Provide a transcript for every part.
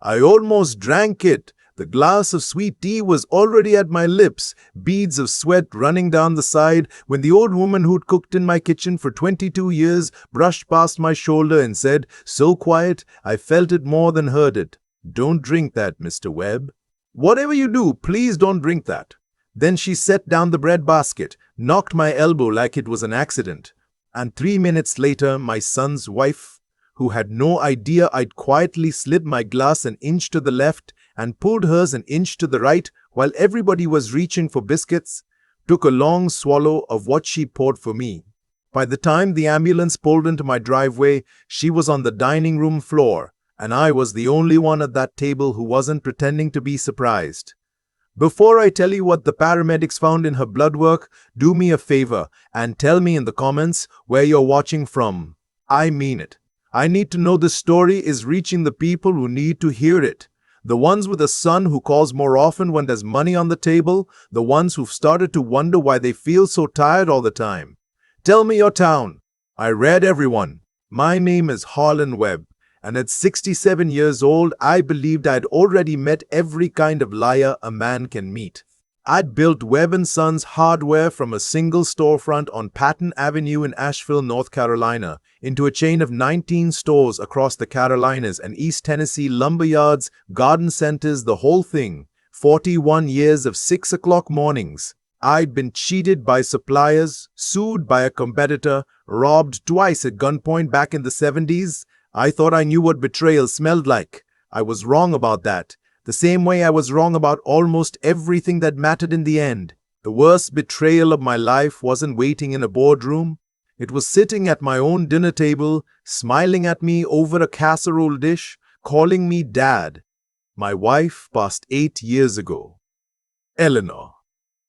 I almost drank it. The glass of sweet tea was already at my lips, beads of sweat running down the side, when the old woman who'd cooked in my kitchen for 22 years brushed past my shoulder and said, so quiet, I felt it more than heard it. Don't drink that, Mr. Webb. Whatever you do, please don't drink that. Then she set down the bread basket, knocked my elbow like it was an accident. And 3 minutes later, my son's wife, who had no idea I'd quietly slid my glass an inch to the left and pulled hers an inch to the right while everybody was reaching for biscuits, took a long swallow of what she poured for me. By the time the ambulance pulled into my driveway, she was on the dining room floor, and I was the only one at that table who wasn't pretending to be surprised. Before I tell you what the paramedics found in her blood work, do me a favor and tell me in the comments where you're watching from. I mean it. I need to know this story is reaching the people who need to hear it. The ones with a son who calls more often when there's money on the table, the ones who've started to wonder why they feel so tired all the time. Tell me your town. I read everyone. My name is Harlan Webb, and at 67 years old, I believed I'd already met every kind of liar a man can meet. I'd built Webb & Sons Hardware from a single storefront on Patton Avenue in Asheville, North Carolina, into a chain of 19 stores across the Carolinas and East Tennessee, lumber yards, garden centers, the whole thing. 41 years of 6 o'clock mornings. I'd been cheated by suppliers, sued by a competitor, robbed twice at gunpoint back in the 70s. I thought I knew what betrayal smelled like. I was wrong about that. The same way I was wrong about almost everything that mattered in the end. The worst betrayal of my life wasn't waiting in a boardroom. It was sitting at my own dinner table, smiling at me over a casserole dish, calling me Dad. My wife passed 8 years ago. Eleanor.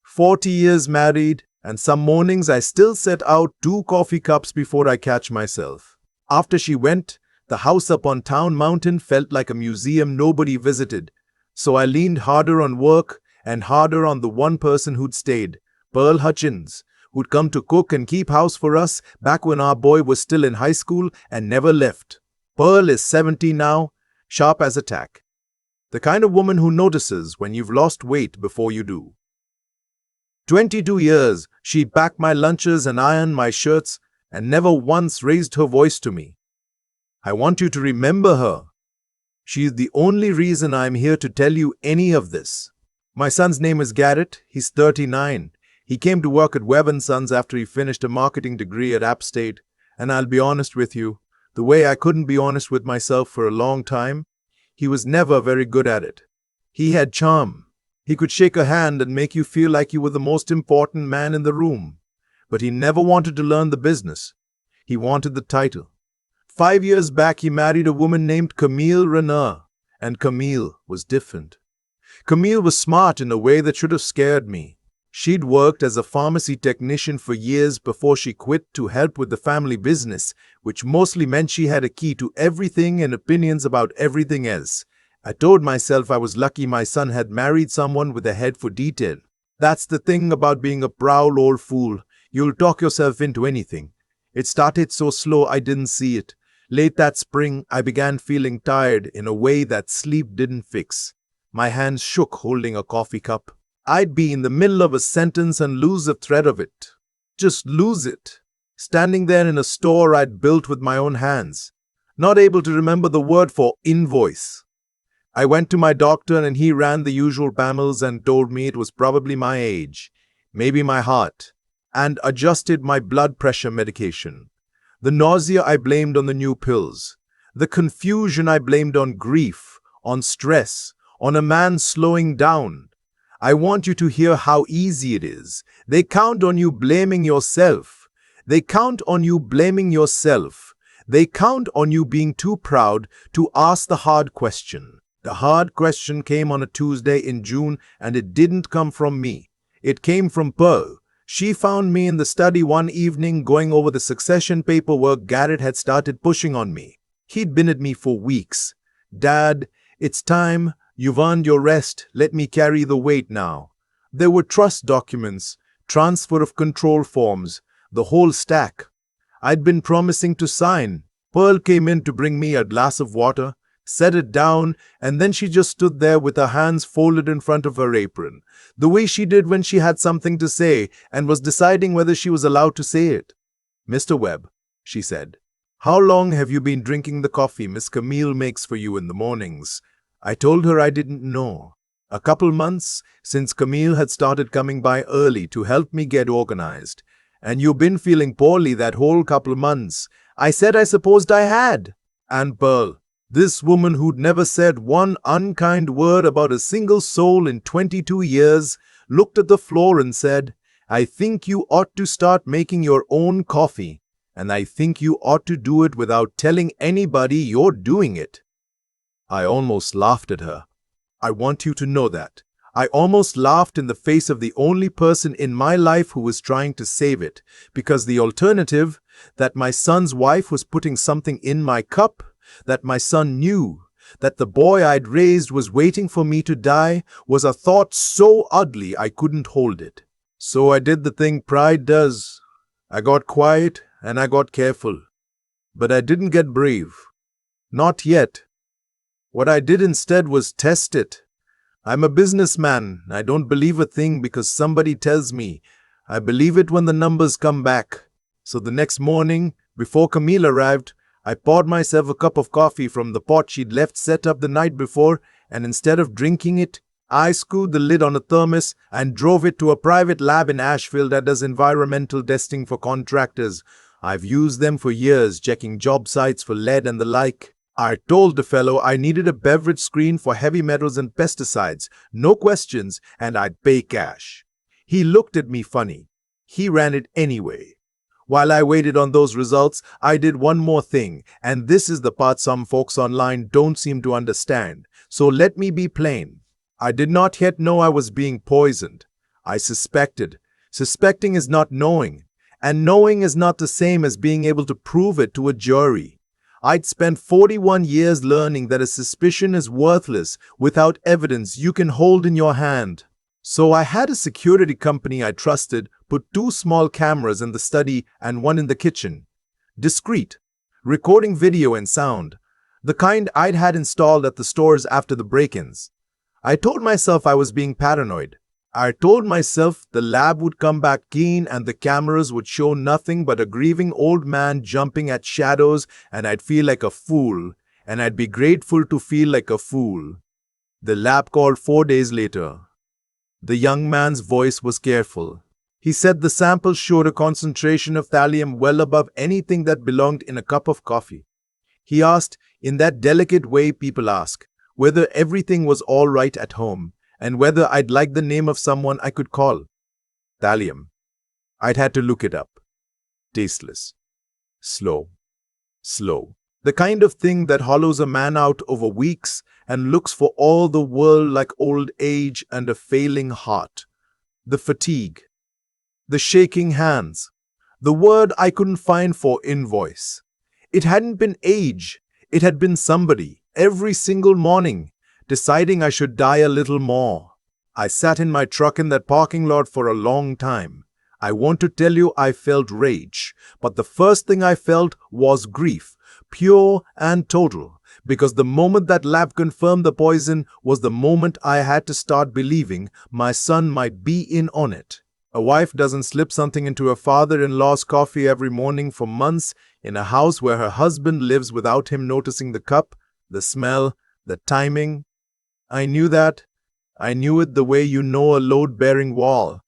40 years married, and some mornings I still set out 2 coffee cups before I catch myself. After she went, the house up on Town Mountain felt like a museum nobody visited. So I leaned harder on work and harder on the one person who'd stayed, Pearl Hutchins, who'd come to cook and keep house for us back when our boy was still in high school and never left. Pearl is 70 now, sharp as a tack. The kind of woman who notices when you've lost weight before you do. 22 years, she'd pack my lunches and iron my shirts and never once raised her voice to me. I want you to remember her. She's the only reason I'm here to tell you any of this. My son's name is Garrett. He's 39. He came to work at Webb & Sons after he finished a marketing degree at App State. And I'll be honest with you, the way I couldn't be honest with myself for a long time, he was never very good at it. He had charm. He could shake a hand and make you feel like you were the most important man in the room. But he never wanted to learn the business. He wanted the title. 5 years back, he married a woman named Camille Renner, and Camille was different. Camille was smart in a way that should have scared me. She'd worked as a pharmacy technician for years before she quit to help with the family business, which mostly meant she had a key to everything and opinions about everything else. I told myself I was lucky my son had married someone with a head for detail. That's the thing about being a proud old fool. You'll talk yourself into anything. It started so slow I didn't see it. Late that spring, I began feeling tired in a way that sleep didn't fix. My hands shook holding a coffee cup. I'd be in the middle of a sentence and lose the thread of it. Just lose it. Standing there in a store I'd built with my own hands. Not able to remember the word for invoice. I went to my doctor and he ran the usual panels and told me it was probably my age, maybe my heart, and adjusted my blood pressure medication. The nausea I blamed on the new pills. The confusion I blamed on grief, on stress, on a man slowing down. I want you to hear how easy it is. They count on you blaming yourself. They count on you blaming yourself. They count on you being too proud to ask the hard question. The hard question came on a Tuesday in June, and it didn't come from me. It came from Pearl. She found me in the study one evening going over the succession paperwork Garrett had started pushing on me. He'd been at me for weeks. Dad, it's time. You've earned your rest. Let me carry the weight now. There were trust documents, transfer of control forms, the whole stack. I'd been promising to sign. Pearl came in to bring me a glass of water, set it down, and then she just stood there with her hands folded in front of her apron, the way she did when she had something to say and was deciding whether she was allowed to say it. "Mr. Webb," she said, "how long have you been drinking the coffee Miss Camille makes for you in the mornings?" I told her I didn't know. A couple months, since Camille had started coming by early to help me get organized. "And you've been feeling poorly that whole couple months." I said I supposed I had. And Pearl, this woman who'd never said one unkind word about a single soul in 22 years, looked at the floor and said, "I think you ought to start making your own coffee, and I think you ought to do it without telling anybody you're doing it." I almost laughed at her. I want you to know that. I almost laughed in the face of the only person in my life who was trying to save it, because the alternative, that my son's wife was putting something in my cup, that my son knew, that the boy I'd raised was waiting for me to die, was a thought so ugly I couldn't hold it. So I did the thing pride does. I got quiet and I got careful. But I didn't get brave. Not yet. What I did instead was test it. I'm a businessman. I don't believe a thing because somebody tells me. I believe it when the numbers come back. So the next morning, before Camille arrived, I poured myself a cup of coffee from the pot she'd left set up the night before, and instead of drinking it, I screwed the lid on a thermos and drove it to a private lab in Asheville that does environmental testing for contractors. I've used them for years, checking job sites for lead and the like. I told the fellow I needed a beverage screen for heavy metals and pesticides, no questions, and I'd pay cash. He looked at me funny. He ran it anyway. While I waited on those results, I did one more thing, and this is the part some folks online don't seem to understand. So let me be plain. I did not yet know I was being poisoned. I suspected. Suspecting is not knowing, and knowing is not the same as being able to prove it to a jury. I'd spent 41 years learning that a suspicion is worthless without evidence you can hold in your hand. So I had a security company I trusted put 2 small cameras in the study and 1 in the kitchen. Discreet, recording video and sound, the kind I'd had installed at the stores after the break-ins. I told myself I was being paranoid. I told myself the lab would come back keen and the cameras would show nothing but a grieving old man jumping at shadows, and I'd feel like a fool, and I'd be grateful to feel like a fool. The lab called 4 days later. The young man's voice was careful. He said the sample showed a concentration of thallium well above anything that belonged in a cup of coffee. He asked, in that delicate way people ask, whether everything was all right at home, and whether I'd like the name of someone I could call. Thallium. I'd had to look it up. Tasteless. Slow. Slow. The kind of thing that hollows a man out over weeks and looks for all the world like old age and a failing heart. The fatigue. The shaking hands. The word I couldn't find for invoice. It hadn't been age. It had been somebody, every single morning, deciding I should die a little more. I sat in my truck in that parking lot for a long time. I want to tell you I felt rage, but the first thing I felt was grief, pure and total, because the moment that lab confirmed the poison was the moment I had to start believing my son might be in on it. A wife doesn't slip something into her father-in-law's coffee every morning for months in a house where her husband lives without him noticing the cup, the smell, the timing. I knew that. I knew it the way you know a load-bearing wall.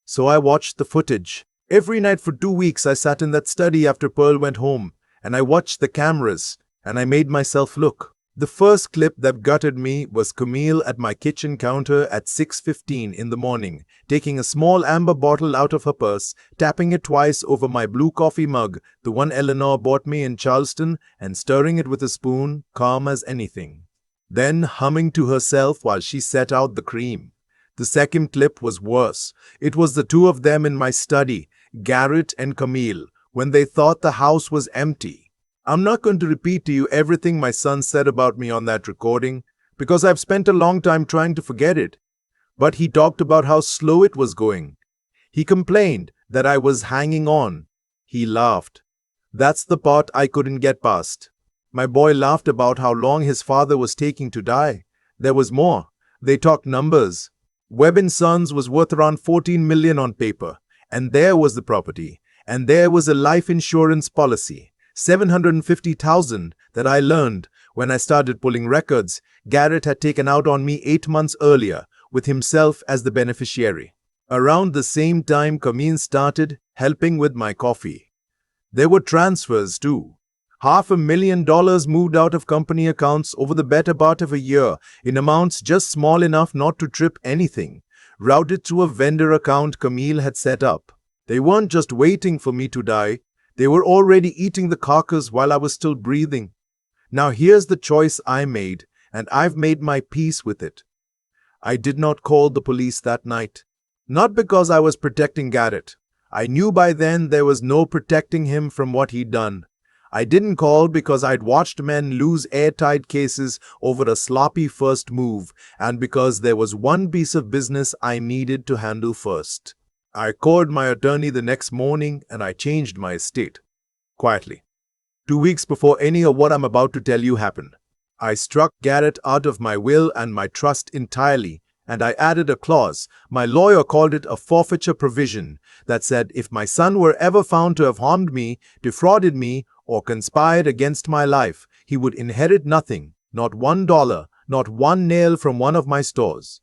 So I watched the footage. Every night for 2 weeks I sat in that study after Pearl went home, and I watched the cameras, and I made myself look. The first clip that gutted me was Camille at my kitchen counter at 6:15 in the morning, taking a small amber bottle out of her purse, tapping it twice over my blue coffee mug, the one Eleanor bought me in Charleston, and stirring it with a spoon, calm as anything. Then humming to herself while she set out the cream. The second clip was worse. It was the 2 of them in my study, Garrett and Camille, when they thought the house was empty. I'm not going to repeat to you everything my son said about me on that recording, because I've spent a long time trying to forget it. But he talked about how slow it was going. He complained that I was hanging on. He laughed. That's the part I couldn't get past. My boy laughed about how long his father was taking to die. There was more. They talked numbers. Webb & Sons was worth around 14 million on paper. And there was the property. And there was a life insurance policy. 750,000 that I learned when I started pulling records Garrett had taken out on me 8 months earlier, with himself as the beneficiary. Around the same time, Camille started helping with my coffee. There were transfers too. $500,000 moved out of company accounts over the better part of a year in amounts just small enough not to trip anything, routed to a vendor account Camille had set up. They weren't just waiting for me to die, they were already eating the carcass while I was still breathing. Now here's the choice I made, and I've made my peace with it. I did not call the police that night. Not because I was protecting Garrett. I knew by then there was no protecting him from what he'd done. I didn't call because I'd watched men lose airtight cases over a sloppy first move, and because there was one piece of business I needed to handle first. I called my attorney the next morning and I changed my estate. Quietly. 2 weeks before any of what I'm about to tell you happened. I struck Garrett out of my will and my trust entirely, and I added a clause, my lawyer called it a forfeiture provision, that said if my son were ever found to have harmed me, defrauded me, or conspired against my life, he would inherit nothing, not $1, not one nail from one of my stores.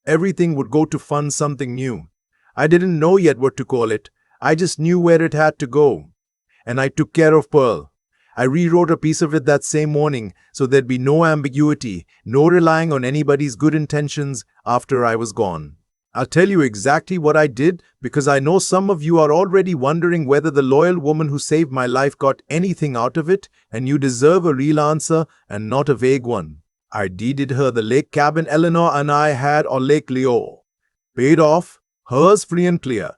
Everything would go to fund something new. I didn't know yet what to call it. I just knew where it had to go. And I took care of Pearl. I rewrote a piece of it that same morning so there'd be no ambiguity, no relying on anybody's good intentions after I was gone. I'll tell you exactly what I did because I know some of you are already wondering whether the loyal woman who saved my life got anything out of it, and you deserve a real answer and not a vague one. I deeded her the lake cabin Eleanor and I had on Lake Leo. Paid off, hers free and clear.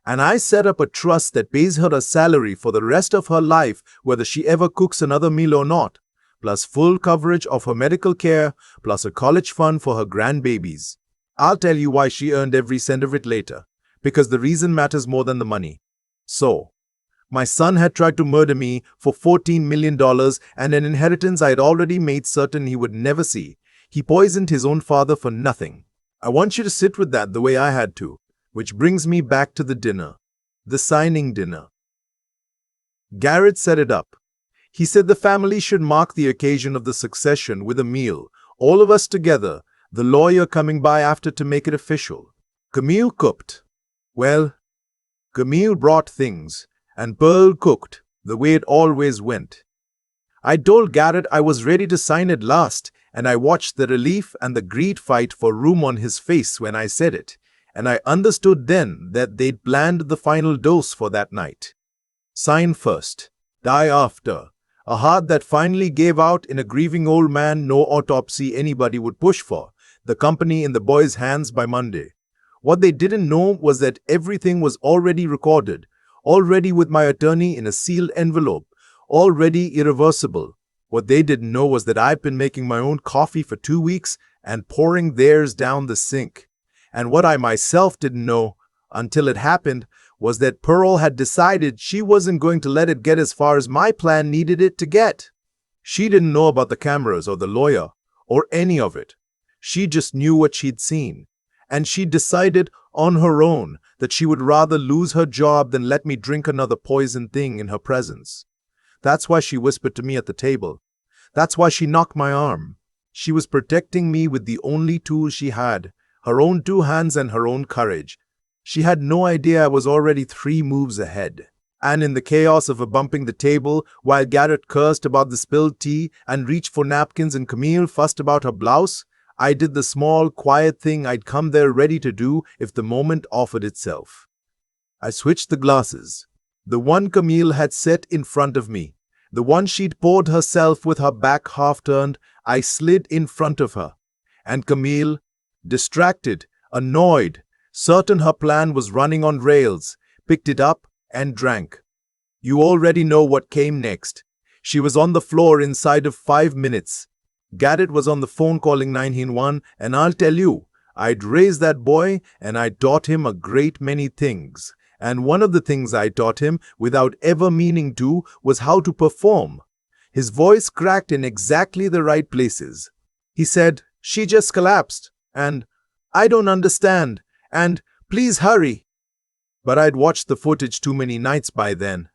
And I set up a trust that pays her a salary for the rest of her life whether she ever cooks another meal or not, plus full coverage of her medical care, plus a college fund for her grandbabies. I'll tell you why she earned every cent of it later, because the reason matters more than the money. So, my son had tried to murder me for $14 million and an inheritance I had already made certain he would never see. He poisoned his own father for nothing. I want you to sit with that the way I had to, which brings me back to the dinner, the signing dinner. Garrett set it up. He said the family should mark the occasion of the succession with a meal, all of us together, the lawyer coming by after to make it official. Camille cooked. Well, Camille brought things, and Pearl cooked, the way it always went. I told Garrett I was ready to sign at last, and I watched the relief and the greed fight for room on his face when I said it, and I understood then that they'd planned the final dose for that night. Sign first, die after. A heart that finally gave out in a grieving old man no autopsy anybody would push for. The company in the boys' hands by Monday. What they didn't know was that everything was already recorded, already with my attorney in a sealed envelope, already irreversible. What they didn't know was that I'd been making my own coffee for 2 weeks and pouring theirs down the sink. And what I myself didn't know, until it happened, was that Pearl had decided she wasn't going to let it get as far as my plan needed it to get. She didn't know about the cameras or the lawyer, or any of it. She just knew what she'd seen, and she decided on her own that she would rather lose her job than let me drink another poison thing in her presence. That's why she whispered to me at the table. That's why she knocked my arm. She was protecting me with the only tool she had, her own 2 hands and her own courage. She had no idea I was already 3 moves ahead. And in the chaos of her bumping the table, while Garrett cursed about the spilled tea and reached for napkins and Camille fussed about her blouse, I did the small, quiet thing I'd come there ready to do if the moment offered itself. I switched the glasses. The one Camille had set in front of me, the one she'd poured herself with her back half-turned, I slid in front of her. And Camille, distracted, annoyed, certain her plan was running on rails, picked it up and drank. You already know what came next. She was on the floor inside of 5 minutes. Garrett was on the phone calling 911, and I'll tell you, I'd raised that boy and I taught him a great many things. And one of the things I taught him, without ever meaning to, was how to perform. His voice cracked in exactly the right places. He said, "She just collapsed," and "I don't understand," and "Please hurry." But I'd watched the footage too many nights by then.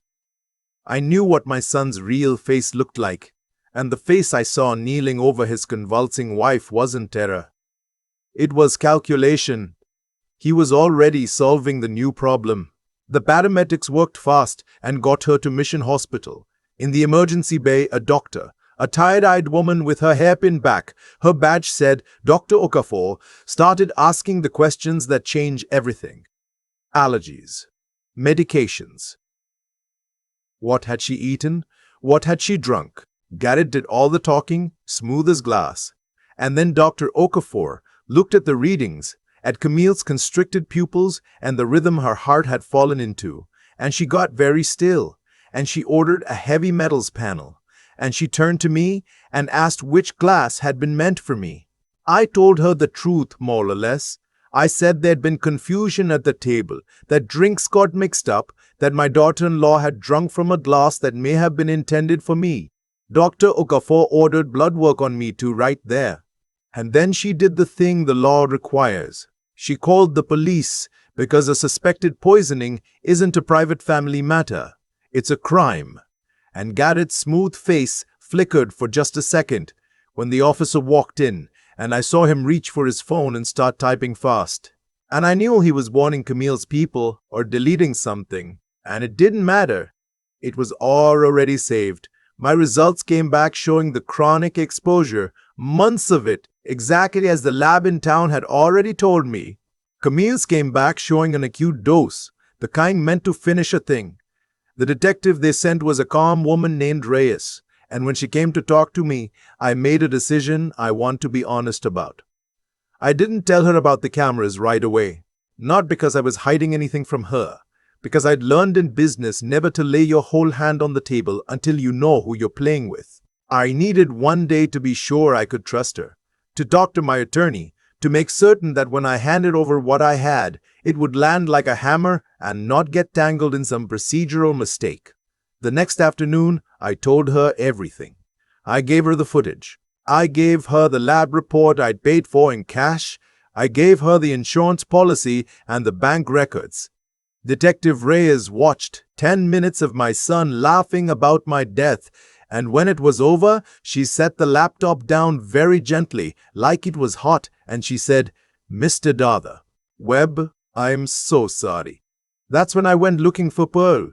I knew what my son's real face looked like, and the face I saw kneeling over his convulsing wife wasn't terror. It was calculation. He was already solving the new problem. The paramedics worked fast and got her to Mission Hospital. In the emergency bay, a doctor, a tired-eyed woman with her hairpin back, her badge said Dr. Okafor, started asking the questions that change everything. Allergies. Medications. What had she eaten? What had she drunk? Garrett did all the talking, smooth as glass. And then Dr. Okafor looked at the readings, at Camille's constricted pupils and the rhythm her heart had fallen into, and she got very still, and she ordered a heavy metals panel, and she turned to me and asked which glass had been meant for me. I told her the truth, more or less. I said there'd been confusion at the table, that drinks got mixed up, that my daughter-in-law had drunk from a glass that may have been intended for me. Dr. Okafor ordered blood work on me too right there. And then she did the thing the law requires. She called the police because a suspected poisoning isn't a private family matter. It's a crime. And Garrett's smooth face flickered for just a second when the officer walked in, and I saw him reach for his phone and start typing fast. And I knew he was warning Camille's people or deleting something. And it didn't matter. It was already saved. My results came back showing the chronic exposure, months of it, exactly as the lab in town had already told me. Camille's came back showing an acute dose, the kind meant to finish a thing. The detective they sent was a calm woman named Reyes, and when she came to talk to me, I made a decision I want to be honest about. I didn't tell her about the cameras right away, not because I was hiding anything from her, because I'd learned in business never to lay your whole hand on the table until you know who you're playing with. I needed one day to be sure I could trust her, to talk to my attorney, to make certain that when I handed over what I had, it would land like a hammer and not get tangled in some procedural mistake. The next afternoon, I told her everything. I gave her the footage. I gave her the lab report I'd paid for in cash. I gave her the insurance policy and the bank records. Detective Reyes watched 10 minutes of my son laughing about my death, and when it was over, she set the laptop down very gently, like it was hot, and she said, "Mr. Dather, Webb, I'm so sorry." That's when I went looking for Pearl.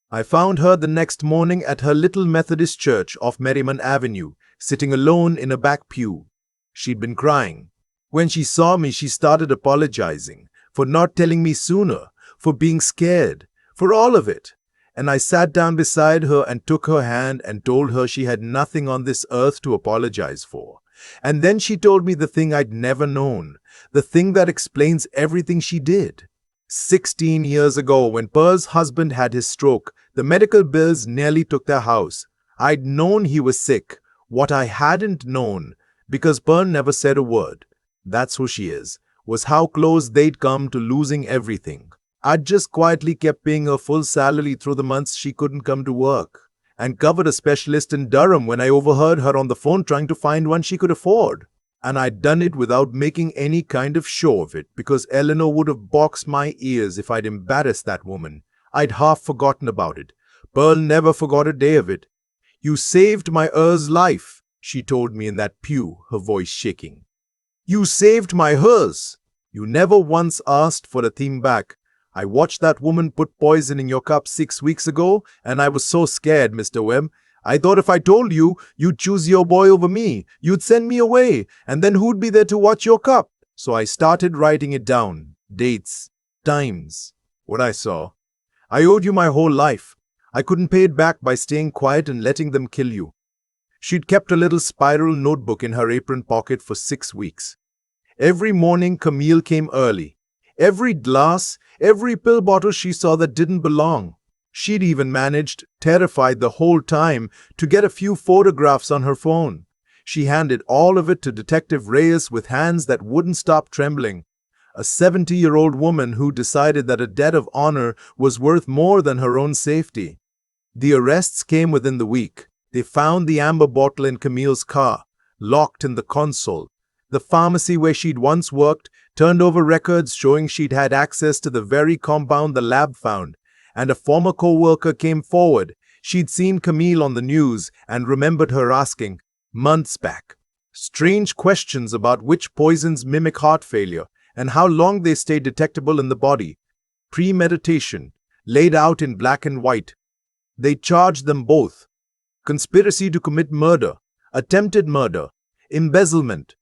I found her the next morning at her little Methodist church off Merriman Avenue, sitting alone in a back pew. She'd been crying. When she saw me, she started apologizing for not telling me sooner, for being scared, for all of it. And I sat down beside her and took her hand and told her she had nothing on this earth to apologize for. And then she told me the thing I'd never known, the thing that explains everything she did. 16 years ago, when Pearl's husband had his stroke, the medical bills nearly took their house. I'd known he was sick. What I hadn't known, because Pearl never said a word, that's who she is, was how close they'd come to losing everything. I'd just quietly kept paying her full salary through the months she couldn't come to work, and covered a specialist in Durham when I overheard her on the phone trying to find one she could afford. And I'd done it without making any kind of show of it, because Eleanor would have boxed my ears if I'd embarrassed that woman. I'd half forgotten about it. Pearl never forgot a day of it. "You saved my Earl's life," she told me in that pew, her voice shaking. "You saved my hers. You never once asked for a thing back. I watched that woman put poison in your cup 6 weeks ago, and I was so scared, Mr. Webb. I thought if I told you, you'd choose your boy over me. You'd send me away, and then who'd be there to watch your cup? So I started writing it down. Dates, times, what I saw. I owed you my whole life. I couldn't pay it back by staying quiet and letting them kill you." She'd kept a little spiral notebook in her apron pocket for 6 weeks. Every morning, Camille came early. Every glass, every pill bottle she saw that didn't belong. She'd even managed, terrified the whole time, to get a few photographs on her phone. She handed all of it to Detective Reyes with hands that wouldn't stop trembling. A 70-year-old woman who decided that a debt of honor was worth more than her own safety. The arrests came within the week. They found the amber bottle in Camille's car, locked in the console. The pharmacy where she'd once worked turned over records showing she'd had access to the very compound the lab found, and a former co-worker came forward. She'd seen Camille on the news and remembered her asking, months back, strange questions about which poisons mimic heart failure and how long they stay detectable in the body. Premeditation, laid out in black and white. They charged them both. Conspiracy to commit murder, attempted murder, embezzlement.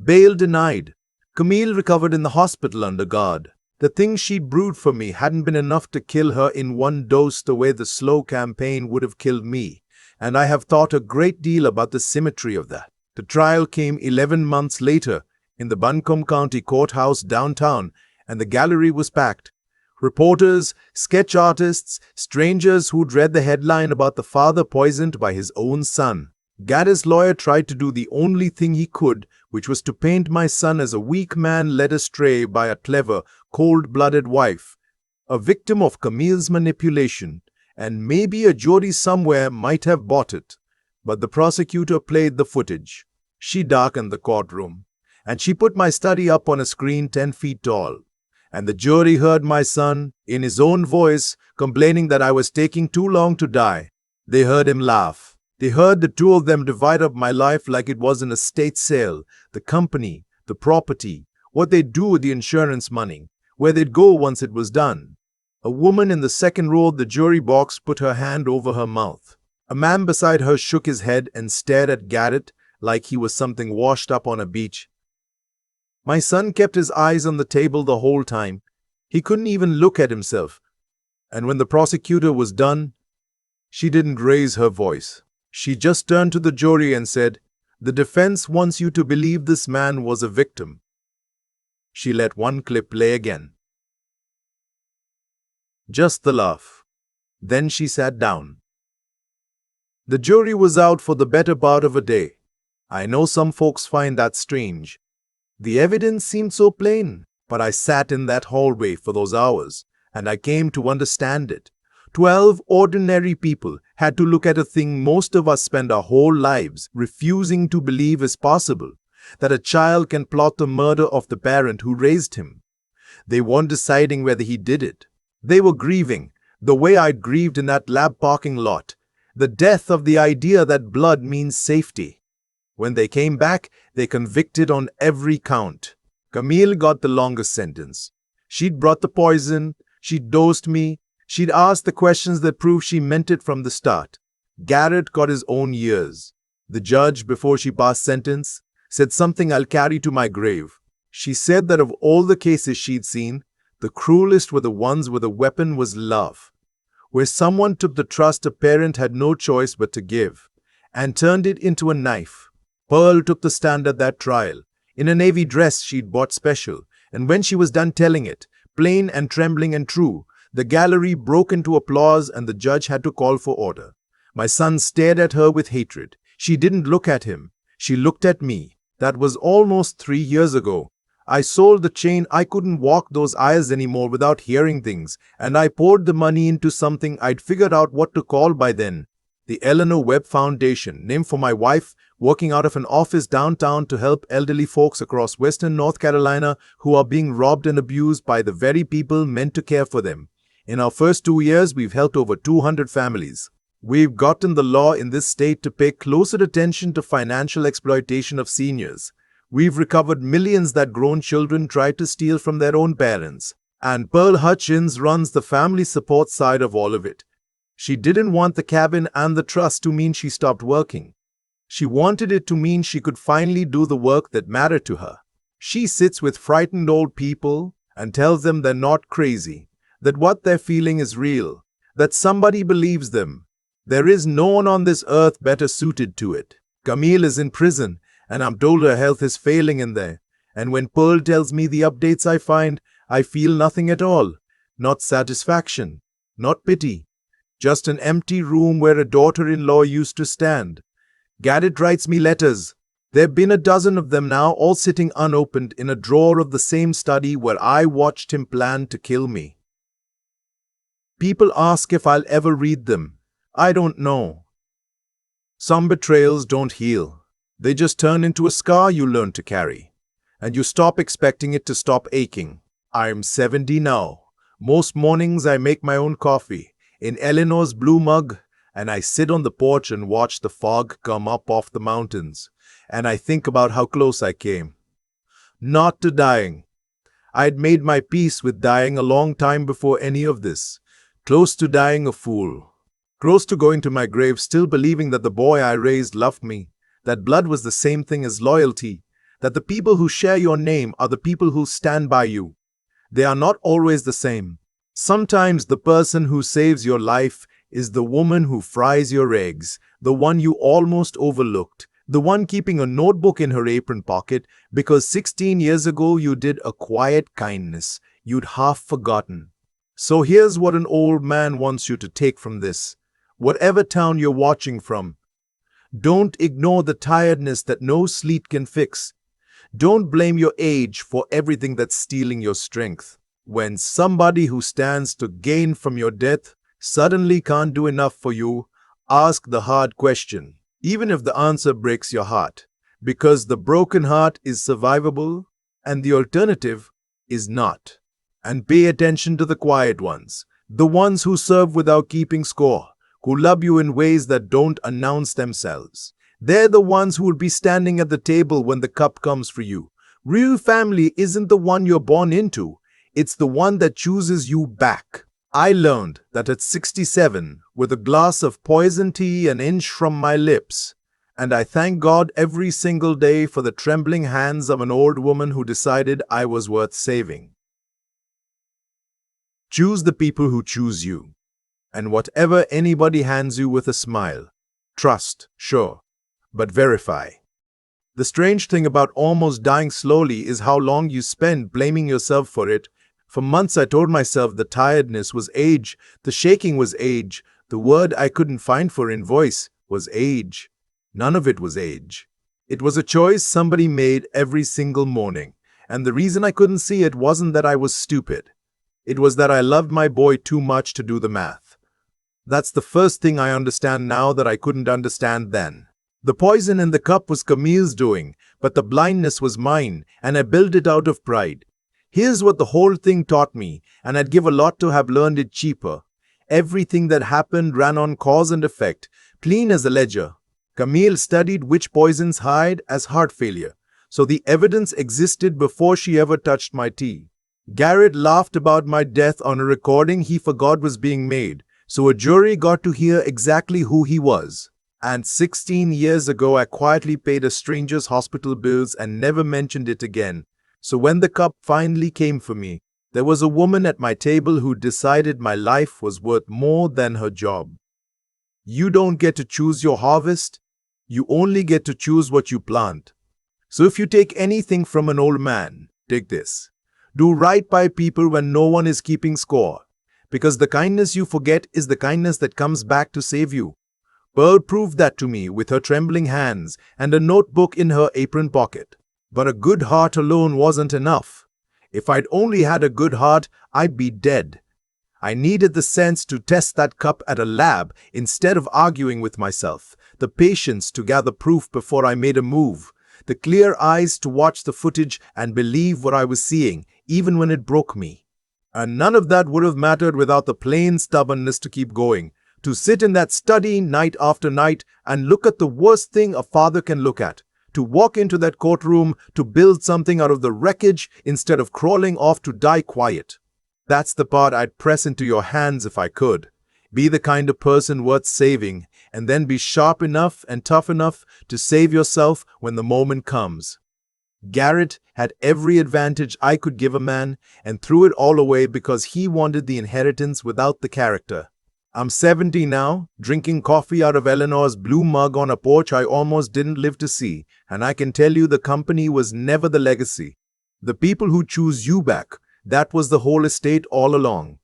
Bail denied. Camille recovered in the hospital under guard. The things she'd brewed for me hadn't been enough to kill her in one dose the way the slow campaign would have killed me, and I have thought a great deal about the symmetry of that. The trial came 11 months later in the Buncombe County Courthouse downtown, and the gallery was packed. Reporters, sketch artists, strangers who'd read the headline about the father poisoned by his own son. Gaddy's lawyer tried to do the only thing he could, which was to paint my son as a weak man led astray by a clever, cold-blooded wife, a victim of Camille's manipulation, and maybe a jury somewhere might have bought it. But the prosecutor played the footage. She darkened the courtroom, and she put my study up on a screen 10 feet tall. And the jury heard my son, in his own voice, complaining that I was taking too long to die. They heard him laugh. They heard the two of them divide up my life like it was an estate sale, the company, the property, what they'd do with the insurance money, where they'd go once it was done. A woman in the second row of the jury box put her hand over her mouth. A man beside her shook his head and stared at Garrett like he was something washed up on a beach. My son kept his eyes on the table the whole time. He couldn't even look at himself. And when the prosecutor was done, she didn't raise her voice. She just turned to the jury and said, "The defense wants you to believe this man was a victim." She let one clip play again. Just the laugh. Then she sat down. The jury was out for the better part of a day. I know some folks find that strange. The evidence seemed so plain, but I sat in that hallway for those hours, and I came to understand it. 12 ordinary people had to look at a thing most of us spend our whole lives refusing to believe is possible, that a child can plot the murder of the parent who raised him. They weren't deciding whether he did it. They were grieving, the way I'd grieved in that lab parking lot, the death of the idea that blood means safety. When they came back, they convicted on every count. Camille got the longest sentence. She'd brought the poison, she'd dosed me, she'd asked the questions that proved she meant it from the start. Garrett got his own years. The judge, before she passed sentence, said something I'll carry to my grave. She said that of all the cases she'd seen, the cruelest were the ones where the weapon was love, where someone took the trust a parent had no choice but to give, and turned it into a knife. Pearl took the stand at that trial, in a navy dress she'd bought special, and when she was done telling it, plain and trembling and true, the gallery broke into applause and the judge had to call for order. My son stared at her with hatred. She didn't look at him. She looked at me. That was almost 3 years ago. I sold the chain. I couldn't walk those aisles anymore without hearing things, and I poured the money into something I'd figured out what to call by then. The Eleanor Webb Foundation, named for my wife, working out of an office downtown to help elderly folks across western North Carolina who are being robbed and abused by the very people meant to care for them. In our first 2 years, we've helped over 200 families. We've gotten the law in this state to pay closer attention to financial exploitation of seniors. We've recovered millions that grown children tried to steal from their own parents. And Pearl Hutchins runs the family support side of all of it. She didn't want the cabin and the trust to mean she stopped working. She wanted it to mean she could finally do the work that mattered to her. She sits with frightened old people and tells them they're not crazy, that what they're feeling is real, that somebody believes them. There is no one on this earth better suited to it. Camille is in prison, and I'm told her health is failing in there. And when Pearl tells me the updates I find, I feel nothing at all. Not satisfaction, not pity. Just an empty room where a daughter-in-law used to stand. Garrett writes me letters. There've been a dozen of them now, all sitting unopened in a drawer of the same study where I watched him plan to kill me. People ask if I'll ever read them. I don't know. Some betrayals don't heal. They just turn into a scar you learn to carry. And you stop expecting it to stop aching. I'm 70 now. Most mornings I make my own coffee in Eleanor's blue mug, and I sit on the porch and watch the fog come up off the mountains. And I think about how close I came. Not to dying. I'd made my peace with dying a long time before any of this. Close to dying a fool. Close to going to my grave still believing that the boy I raised loved me, that blood was the same thing as loyalty, that the people who share your name are the people who stand by you. They are not always the same. Sometimes the person who saves your life is the woman who fries your eggs, the one you almost overlooked, the one keeping a notebook in her apron pocket because 16 years ago you did a quiet kindness you'd half forgotten. So here's what an old man wants you to take from this. Whatever town you're watching from, don't ignore the tiredness that no sleet can fix. Don't blame your age for everything that's stealing your strength. When somebody who stands to gain from your death suddenly can't do enough for you, ask the hard question, even if the answer breaks your heart, because the broken heart is survivable and the alternative is not. And pay attention to the quiet ones, the ones who serve without keeping score, who love you in ways that don't announce themselves. They're the ones who will be standing at the table when the cup comes for you. Real family isn't the one you're born into. It's the one that chooses you back. I learned that at 67, with a glass of poison tea an inch from my lips, and I thank God every single day for the trembling hands of an old woman who decided I was worth saving. Choose the people who choose you. And whatever anybody hands you with a smile, trust, sure, but verify. The strange thing about almost dying slowly is how long you spend blaming yourself for it. For months I told myself the tiredness was age, the shaking was age, the word I couldn't find for in voice was age. None of it was age. It was a choice somebody made every single morning, and the reason I couldn't see it wasn't that I was stupid. It was that I loved my boy too much to do the math. That's the first thing I understand now that I couldn't understand then. The poison in the cup was Camille's doing, but the blindness was mine, and I built it out of pride. Here's what the whole thing taught me, and I'd give a lot to have learned it cheaper. Everything that happened ran on cause and effect, clean as a ledger. Camille studied which poisons hide as heart failure, so the evidence existed before she ever touched my tea. Garrett laughed about my death on a recording he forgot was being made, so a jury got to hear exactly who he was. And 16 years ago I quietly paid a stranger's hospital bills and never mentioned it again. So when the cup finally came for me, there was a woman at my table who decided my life was worth more than her job. You don't get to choose your harvest, you only get to choose what you plant. So if you take anything from an old man, take this. Do right by people when no one is keeping score. Because the kindness you forget is the kindness that comes back to save you. Pearl proved that to me with her trembling hands and a notebook in her apron pocket. But a good heart alone wasn't enough. If I'd only had a good heart, I'd be dead. I needed the sense to test that cup at a lab instead of arguing with myself, the patience to gather proof before I made a move, the clear eyes to watch the footage and believe what I was seeing, even when it broke me. And none of that would have mattered without the plain stubbornness to keep going, to sit in that study night after night and look at the worst thing a father can look at, to walk into that courtroom to build something out of the wreckage instead of crawling off to die quiet. That's the part I'd press into your hands if I could. Be the kind of person worth saving, and then be sharp enough and tough enough to save yourself when the moment comes. Garrett had every advantage I could give a man and threw it all away because he wanted the inheritance without the character. I'm 70 now, drinking coffee out of Eleanor's blue mug on a porch I almost didn't live to see, and I can tell you the company was never the legacy. The people who choose you back, that was the whole estate all along.